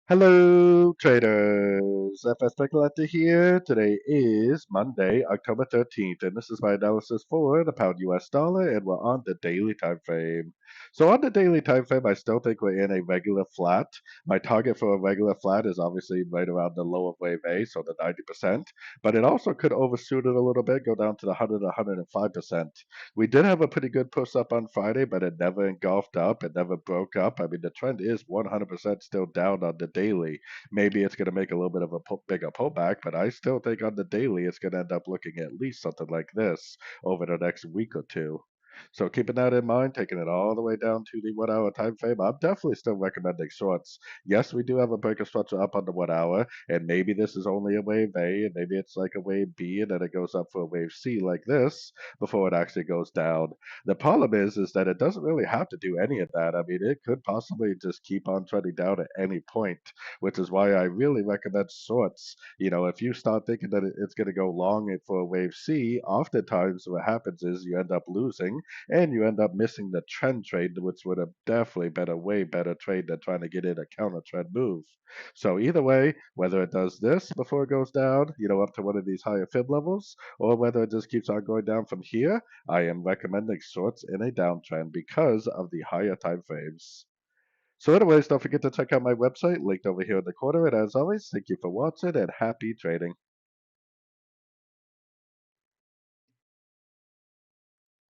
Hello, traders. FX Pip Collector here. Today is Monday, October 13th, and this is my analysis for the pound US dollar, and we're on the daily time frame. So on the daily time frame, I still think we're in a regular flat. My target for a regular flat is obviously right around the low of wave A, so the 90%, but it also could overshoot it a little bit, go down to the 100 to 105%. We did have a pretty good push up on Friday, but it never engulfed up. It never broke up. I mean, the trend is 100% still down on the daily. Maybe it's going to make a little bit of a bigger pullback, but I still think on the daily it's going to end up looking at least something like this over the next week or two. So keeping that in mind, taking it all the way down to the 1 hour time frame, I'm definitely still recommending shorts. Yes, we do have a breaker structure up on the 1 hour, and maybe this is only a wave A, and maybe it's like a wave B, and then it goes up for a wave C like this before it actually goes down. The problem is that it doesn't really have to do any of that. I mean, it could possibly just keep on trending down at any point, which is why I really recommend shorts. If you start thinking that it's going to go long for a wave C, oftentimes what happens is you end up losing and you end up missing the trend trade, which would have definitely been a way better trade than trying to get in a counter trend move. So either way, whether it does this before it goes down, up to one of these higher fib levels, or whether it just keeps on going down from here, I am recommending shorts in a downtrend because of the higher time frames. So anyways, don't forget to check out my website linked over here in the corner. And as always, thank you for watching and happy trading.